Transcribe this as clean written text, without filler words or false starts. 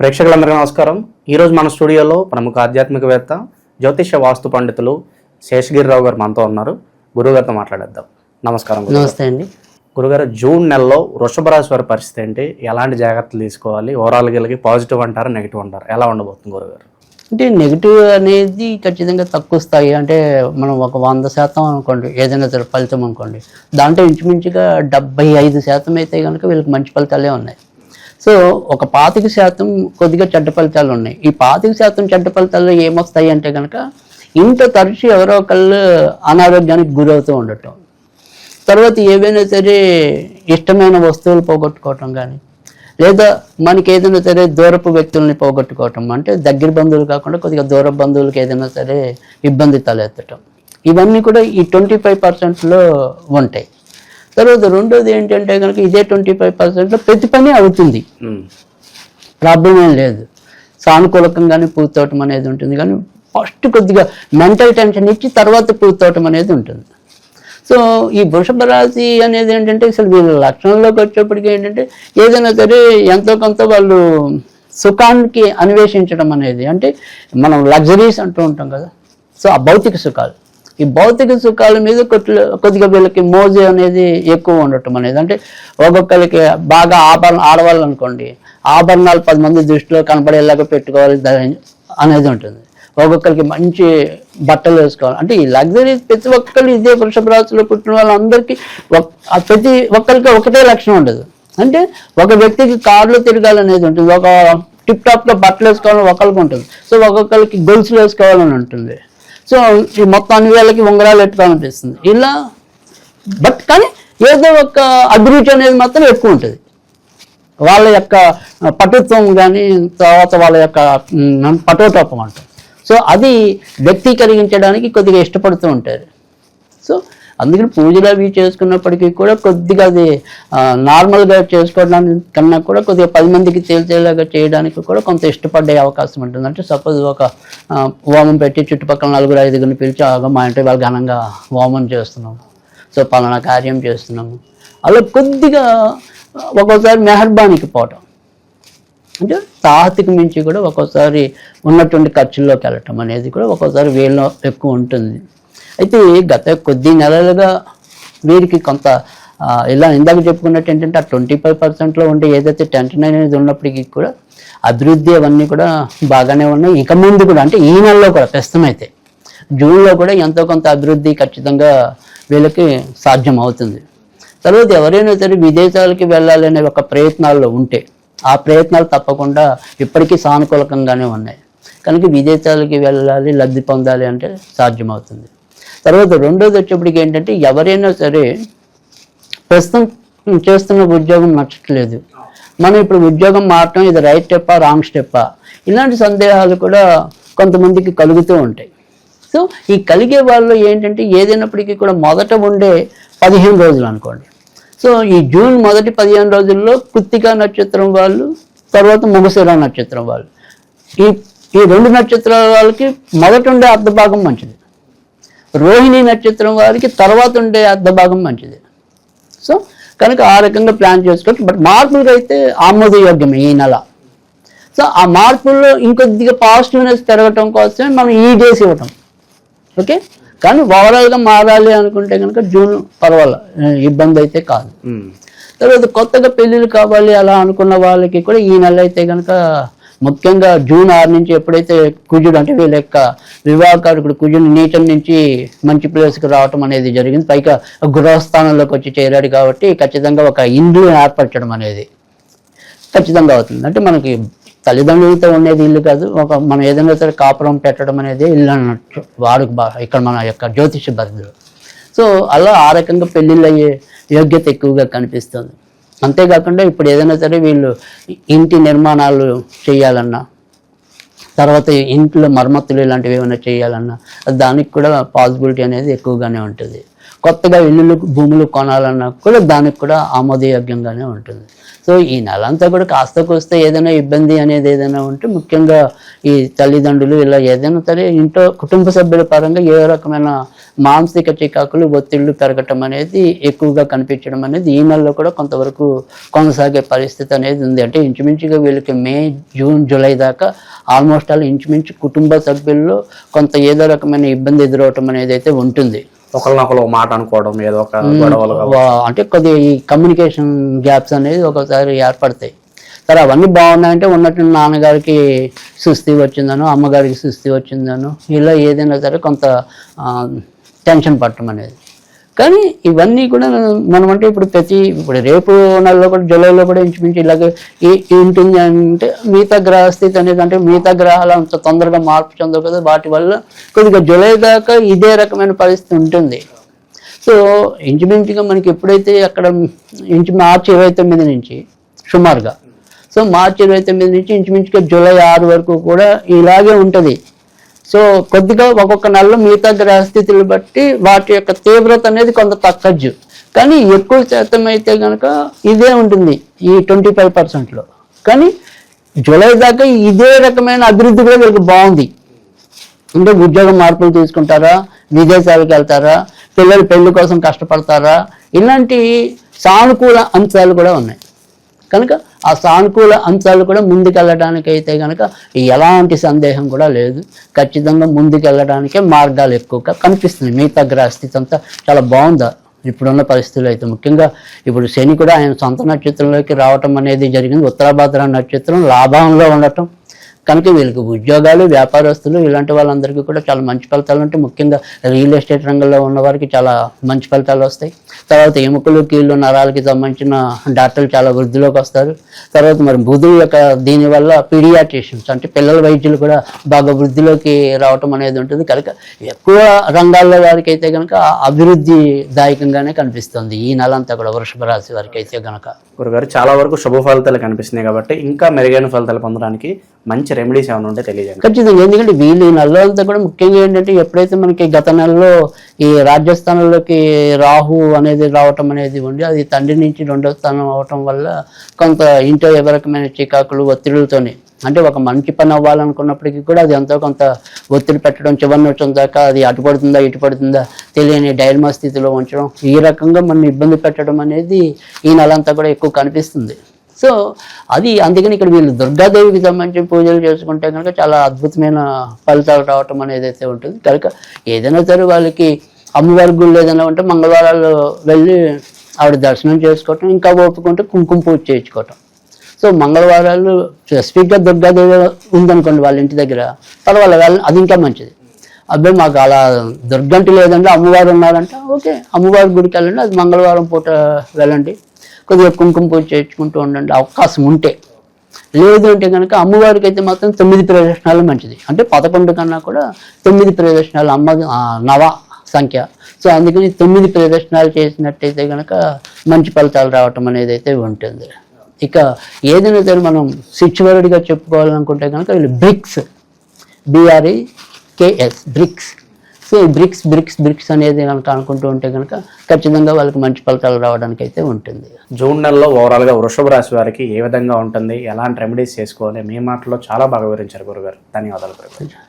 ప్రేక్షకులందరికీ నమస్కారం. ఈరోజు మన స్టూడియోలో ప్రముఖ ఆధ్యాత్మికవేత్త జ్యోతిష వాస్తు పండితులు శేషగిరిరావు గారు మనతో ఉన్నారు. గురుగారితో మాట్లాడేద్దాం. నమస్కారం. నమస్తే అండి. గురుగారు, జూన్ నెలలో వృషభ రాశి వారి పరిస్థితి ఏంటి? ఎలాంటి జాగ్రత్తలు తీసుకోవాలి? ఓవరాల్ గిలిగి పాజిటివ్ అంటారా, నెగిటివ్ అంటారా? ఎలా ఉండబోతుంది గురుగారు? అంటే నెగిటివ్ అనేది ఖచ్చితంగా తక్కువ స్థాయి. అంటే మనం ఒక 100% అనుకోండి, ఏదైనా సరే ఫలితం అనుకోండి, దాంట్లో ఇంచుమించుగా 75% అయితే కనుక వీళ్ళకి మంచి ఫలితాలే ఉన్నాయి. సో ఒక 25% కొద్దిగా చెడ్డ ఫలితాలు ఉన్నాయి. ఈ 25% చెడ్డ ఫలితాల్లో ఏమొస్తాయి అంటే కనుక ఇంత తరచు ఎవరో ఒకళ్ళు అనారోగ్యానికి గురవుతూ ఉండటం, తర్వాత ఏవైనా సరే ఇష్టమైన వస్తువులు పోగొట్టుకోవటం కానీ, లేదా మనకి ఏదైనా సరే దూరపు వ్యక్తుల్ని పోగొట్టుకోవటం, అంటే దగ్గర బంధువులు కాకుండా కొద్దిగా దూర బంధువులకి ఏదైనా సరే ఇబ్బంది తలెత్తటం, ఇవన్నీ కూడా ఈ 25%లో ఉంటాయి. తర్వాత రెండోది ఏంటంటే కనుక ఇదే 25%లో ప్రతి పని అవుతుంది, ప్రాబ్లం ఏం లేదు, సానుకూలకంగానే పూర్తవటం అనేది ఉంటుంది. కానీ ఫస్ట్ కొద్దిగా మెంటల్ టెన్షన్ ఇచ్చి తర్వాత పూర్తవటం అనేది ఉంటుంది. సో ఈ వృషభ రాశి అనేది ఏంటంటే అసలు వీళ్ళ లక్షణంలోకి వచ్చేప్పటికీ ఏంటంటే ఏదైనా సరే ఎంతో కొంత వాళ్ళు సుఖానికి అన్వేషించడం అనేది, అంటే మనం లగ్జరీస్ అంటూ ఉంటాం కదా, సో ఆ భౌతిక సుఖాలు, ఈ భౌతిక సుఖాల మీద కొద్దిగా వీళ్ళకి మోజు అనేది ఎక్కువ ఉండటం అనేది. అంటే ఒక్కొక్కరికి బాగా ఆడవాళ్ళు అనుకోండి, ఆభరణాలు 10 మంది దృష్టిలో కనపడేలాగా పెట్టుకోవాలి అనేది ఉంటుంది. ఒక్కొక్కరికి మంచి బట్టలు వేసుకోవాలి, అంటే ఈ లగ్జరీ ప్రతి ఒక్కరు ఇదే వృషభ రాశిలో పుట్టిన వాళ్ళందరికీ ప్రతి ఒక్కరికి ఒకటే లక్షణం ఉండదు. అంటే ఒక వ్యక్తికి కారులో తిరగాలనేది ఉంటుంది, ఒక టిప్ టాప్గా బట్టలు వేసుకోవాలని ఒకరికి ఉంటుంది, సో ఒక్కొక్కరికి గొలుసులు వేసుకోవాలని ఉంటుంది, సో ఈ మొత్తం అన్ని వేళకి ఉంగరాలు పెట్టుకోవాలనిపిస్తుంది ఇలా. బట్ కానీ ఏదో ఒక అభిరుచి అనేది మాత్రం ఎక్కువ ఉంటుంది, వాళ్ళ యొక్క పటుత్వం కానీ, తర్వాత వాళ్ళ యొక్క పటోటోపం అంటారు. సో అది వ్యక్తీకరించడానికి కొద్దిగా ఇష్టపడుతూ ఉంటారు. సో అందుకని పూజలు అవి చేసుకున్నప్పటికీ కూడా కొద్దిగా అది నార్మల్గా చేసుకోవడానికి కన్నా కూడా కొద్దిగా 10 మందికి తేల్చేలాగా చేయడానికి కూడా కొంత ఇష్టపడే అవకాశం ఉంటుంది. అంటే సపోజ్ ఒక హోమం పెట్టి చుట్టుపక్కల 4-5 పిలిచి మా ఇంటి వాళ్ళు ఘనంగా హోమం చేస్తున్నాము, సో పలానా కార్యం చేస్తున్నాము, అలా కొద్దిగా ఒక్కోసారి మెహర్బానికి పోవటం, అంటే తాహతికి మించి కూడా ఒక్కోసారి ఉన్నటువంటి ఖర్చుల్లోకి వెళ్ళటం అనేది కూడా ఒక్కోసారి వీళ్ళలో ఎక్కువ ఉంటుంది. అయితే గత కొద్ది నెలలుగా వీరికి కొంత ఇలా ఇందాక చెప్పుకున్నట్టు ఏంటంటే ఆ 25%లో ఉండే ఏదైతే టెన్షన్ అనేది ఉన్నప్పటికీ కూడా అభివృద్ధి అవన్నీ కూడా బాగానే ఉన్నాయి. ఇక ముందు కూడా అంటే ఈ నెలలో కూడా ప్రస్తుతం అయితే జూన్లో కూడా ఎంతో కొంత అభివృద్ధి ఖచ్చితంగా వీళ్ళకి సాధ్యం అవుతుంది. తర్వాత ఎవరైనా సరే విదేశాలకి వెళ్ళాలనే ఒక ప్రయత్నాల్లో ఉంటే ఆ ప్రయత్నాలు తప్పకుండా ఇప్పటికీ సానుకూలకంగానే ఉన్నాయి కనుక విదేశాలకి వెళ్ళాలి, లబ్ధి పొందాలి అంటే సాధ్యమవుతుంది. తర్వాత రెండోది వచ్చేప్పటికి ఏంటంటే ఎవరైనా సరే ప్రస్తుతం చేస్తున్న ఉద్యోగం నచ్చట్లేదు, మనం ఇప్పుడు ఉద్యోగం మారటం ఇది రైట్ స్టెప్పా రాంగ్ స్టెప్పా, ఇలాంటి సందేహాలు కూడా కొంతమందికి కలుగుతూ ఉంటాయి. సో ఈ కలిగే వాళ్ళు ఏంటంటే ఏదైనప్పటికీ కూడా మొదట ఉండే 15 రోజులు అనుకోండి, సో ఈ జూన్ మొదటి 15 రోజుల్లో కృత్తికా నక్షత్రం వాళ్ళు, తర్వాత మృగశిర నక్షత్రం వాళ్ళు, ఈ 2 నక్షత్రాల వాళ్ళకి మొదట ఉండే అర్ధభాగం మంచిది, రోహిణి నక్షత్రం వారికి తర్వాత ఉండే అర్ధభాగం మంచిది. సో కనుక ఆ రకంగా ప్లాన్ చేసుకోవచ్చు. బట్ మార్పులు అయితే ఆమోదయోగ్యమే ఈ నెల. సో ఆ మార్పుల్లో ఇంకొద్దిగా పాజిటివ్నెస్ పెరగటం కోసమే మనం ఈ డేస్ ఇవ్వటం, ఓకే. కానీ ఓవరాల్గా మారాలి అనుకుంటే కనుక జూన్ పర్వాలేదు, ఇబ్బంది అయితే కాదు. తర్వాత కొత్తగా పెళ్ళిళ్ళు కావాలి అలా అనుకున్న వాళ్ళకి కూడా ఈ నెల అయితే కనుక ముఖ్యంగా జూన్ 6 నుంచి ఎప్పుడైతే కుజుడు అంటే వీళ్ళ యొక్క వివాహకారకుడు కుజుడు నీచం నుంచి మంచి ప్లేస్కి రావటం అనేది జరిగింది, పైగా గృహస్థానంలోకి వచ్చి చేరాడు కాబట్టి ఖచ్చితంగా ఒక ఇల్లు ఏర్పరచడం అనేది ఖచ్చితంగా అవుతుంది. అంటే మనకి తల్లిదండ్రులతో ఉండేది ఇల్లు కాదు, ఒక మనం ఏదైనా సరే కాపురం పెట్టడం అనేది ఇల్లు అన్నట్టు వాడుకు ఇక్కడ మన యొక్క జ్యోతిష పరిధిలో. సో అలా ఆ రకంగా పెళ్ళిళ్ళు అయ్యే యోగ్యత ఎక్కువగా కనిపిస్తుంది. అంతేకాకుండా ఇప్పుడు ఏదైనా సరే వీళ్ళు ఇంటి నిర్మాణాలు చేయాలన్నా, తర్వాత ఇంట్లో మరమ్మతులు ఇలాంటివి ఏమైనా చేయాలన్నా దానికి కూడా పాసిబిలిటీ అనేది ఎక్కువగానే ఉంటుంది. కొత్తగా ఇల్లులు భూములు కొనాలన్నా కూడా దానికి కూడా ఆమోదయోగ్యంగానే ఉంటుంది. సో ఈ నెల అంతా కూడా కాస్త కోస్తే ఏదైనా ఇబ్బంది అనేది ఏదైనా ఉంటే ముఖ్యంగా ఈ తల్లిదండ్రులు ఇలా ఏదైనా సరే ఇంట్లో కుటుంబ సభ్యుల పరంగా ఏ రకమైన మానసిక చికాకులు ఒత్తిళ్లు పెరగటం అనేది ఎక్కువగా కనిపించడం అనేది ఈ నెలలో కూడా కొంతవరకు కొనసాగే పరిస్థితి అనేది ఉంది. అంటే ఇంచుమించుగా వీళ్ళకి మే జూన్ జూలై దాకా ఆల్మోస్ట్ ఆల్ ఇంచుమించు కుటుంబ సభ్యుల్లో కొంత ఏదో రకమైన ఇబ్బంది ఎదురవటం అనేది అయితే ఉంటుంది. ఒకరినొకరు మాట అనుకోవడం, ఏదో ఒక గొడవలు, అంటే కొద్దిగా ఈ కమ్యూనికేషన్ గ్యాప్స్ అనేది ఒకసారి ఏర్పడతాయి. సరే అవన్నీ బాగున్నాయంటే ఉన్నట్టు నాన్నగారికి సుస్థి వచ్చిందనో అమ్మగారికి సుస్థి వచ్చిందనో ఇలా ఏదైనా సరే కొంత టెన్షన్ పట్టడం అనేది. కానీ ఇవన్నీ కూడా మనం అంటే ఇప్పుడు రేపు నెలలో కూడా జూలైలో కూడా ఇంచుమించు ఇలాగే ఉంటుంది. అంటే మిగతా గ్రహస్థితి అనేది అంటే మిగతా గ్రహాలు అంత తొందరగా మార్పు చెందవు కదా, వాటి వల్ల కొద్దిగా జూలై దాకా ఇదే రకమైన పరిస్థితి ఉంటుంది. సో ఇంచుమించుగా మనకి ఎప్పుడైతే అక్కడ మార్చి 29 నుంచి సుమారుగా, సో మార్చి 29 నుంచి ఇంచుమించుగా జూలై 6 వరకు కూడా ఇలాగే ఉంటుంది. సో కొద్దిగా ఒక్కొక్క నెలలో మిగతా గ్రహస్థితులు బట్టి వాటి యొక్క తీవ్రత అనేది కొంత తగ్గచ్చు. కానీ ఎక్కువ శాతం అయితే కనుక ఇదే ఉంటుంది ఈ 25%లో. కానీ జూలై దాకా ఇదే రకమైన అభివృద్ధి కూడా వీళ్ళకి బాగుంది. అంటే ఉద్యోగ మార్పులు తీసుకుంటారా, విదేశాలకు వెళ్తారా, పిల్లల పెళ్లి కోసం కష్టపడతారా, ఇలాంటి సానుకూల అంశాలు కూడా ఉన్నాయి. కనుక ఆ సానుకూల అంశాలు కూడా ముందుకెళ్ళడానికి అయితే కనుక ఎలాంటి సందేహం కూడా లేదు. ఖచ్చితంగా ముందుకెళ్ళడానికే మార్గాలు ఎక్కువగా కనిపిస్తుంది. మిగతా గ్రహస్థితి అంతా చాలా బాగుందా ఇప్పుడున్న పరిస్థితులు అయితే. ముఖ్యంగా ఇప్పుడు శని కూడా ఆయన సొంత నక్షత్రంలోకి రావటం అనేది జరిగింది. ఉత్తరాభాద్ర నక్షత్రం లాభంలో ఉండటం కనుక వీళ్ళకి ఉద్యోగాలు, వ్యాపారస్తులు ఇలాంటి వాళ్ళందరికీ కూడా చాలా మంచి ఫలితాలు ఉంటాయి. ముఖ్యంగా రియల్ ఎస్టేట్ రంగంలో ఉన్న వారికి చాలా మంచి ఫలితాలు వస్తాయి. తర్వాత ఎముకలు, కీళ్ళు, నరాలకి సంబంధించిన డాక్టర్లు చాలా వృద్ధిలోకి వస్తారు. తర్వాత మరి బుధుడు యొక్క దీనివల్ల పీడియాట్రిషియన్స్ అంటే పిల్లల వైద్యులు కూడా బాగా వృద్ధిలోకి రావటం అనేది ఉంటుంది. కనుక ఎక్కువ రంగాల్లో వారికి అయితే కనుక అభివృద్ధి దాయకంగానే కనిపిస్తుంది ఈ నెల అంతా కూడా వృషభ రాశి వారికి అయితే కనుక. గురుగారు చాలా వరకు శుభ ఫలితాలు కనిపిస్తున్నాయి కాబట్టి ఇంకా మెరుగైన ఫలితాలు పొందడానికి మంచి రెమెడీస్ ఏమైనా ఉంటే తెలియజేయండి. ఖచ్చితంగా. ఎందుకంటే వీళ్ళు ఈ నెలలో అంతా కూడా ముఖ్యంగా ఏంటంటే ఎప్పుడైతే మనకి గత నెలలో ఈ రాజ్యస్థానంలోకి రాహు అనేది రావటం అనేది ఉండి అది తండ్రి నుంచి 2వ స్థానం అవటం వల్ల కొంత ఇంట్లో ఏ రకమైన చికాకులు ఒత్తిడులతోనే అంటే ఒక మంచి పని అవ్వాలనుకున్నప్పటికీ కూడా అది ఎంతో కొంత ఒత్తిడి పెట్టడం, చివరిని వచ్చం దాకా అది అటు పడుతుందా ఇటు పడుతుందా తెలియని డైల్మా స్థితిలో ఉంచడం, ఈ రకంగా మనం ఇబ్బంది పెట్టడం అనేది ఈ నెల అంతా కూడా ఎక్కువ కనిపిస్తుంది. సో అది అందుకని ఇక్కడ వీళ్ళు దుర్గాదేవికి సంబంధించిన పూజలు చేసుకుంటే కనుక చాలా అద్భుతమైన ఫలితాలు రావటం అనేది అయితే ఉంటుంది. కనుక ఏదైనా సరే వాళ్ళకి అమ్మవారి గుళ్ళు ఏదైనా ఉంటే మంగళవారాలు వెళ్ళి ఆవిడ దర్శనం చేసుకోవటం, ఇంకా ఓపుకుంటే కుంకుమ పూజ చేయించుకోవటం. సో మంగళవారాలు స్పెసిఫిక్గా దుర్గాదేవి ఉందనుకోండి వాళ్ళ ఇంటి దగ్గర, తర్వాత వెళ్ళి అది ఇంకా మంచిది. అబ్బాయి మాకు అలా దుర్గంటి లేదంటే అమ్మవారు ఉన్నారంటే ఓకే అమ్మవారి గుడికి వెళ్ళండి, అది మంగళవారం పూట వెళ్ళండి, కొద్దిగా కుంకుమ పూజ చేయించుకుంటూ ఉండండి అవకాశం ఉంటే. లేదు అంటే కనుక అమ్మవారికి అయితే మాత్రం 9 ప్రదక్షిణాలు మంచిది. అంటే 11 కన్నా కూడా 9 ప్రదక్షిణాలు అమ్మ నవ సంఖ్య. సో అందుకని 9 ప్రదక్షిణాలు చేసినట్టయితే కనుక మంచి ఫలితాలు రావటం అనేది అయితే ఉంటుంది. ఇక ఏదైనా సరే మనం సిచ్యువల్డ్గా చెప్పుకోవాలనుకుంటే కనుక వీళ్ళు BRICS, BRIKS BRICS. So BRICS BRICS BRICS అనేది కనుక అనుకుంటూ ఉంటే కనుక ఖచ్చితంగా వాళ్ళకి మంచి ఫలితాలు రావడానికి అయితే ఉంటుంది. జూన్ నెలలో ఓవరాల్గా వృషభ రాశి వారికి ఏ విధంగా ఉంటుంది, ఎలాంటి రెమెడీస్ చేసుకోవాలి, మీ మాటలో చాలా బాగా వివరించారు గురుగారు. ధన్యవాదాలు గురుగారు.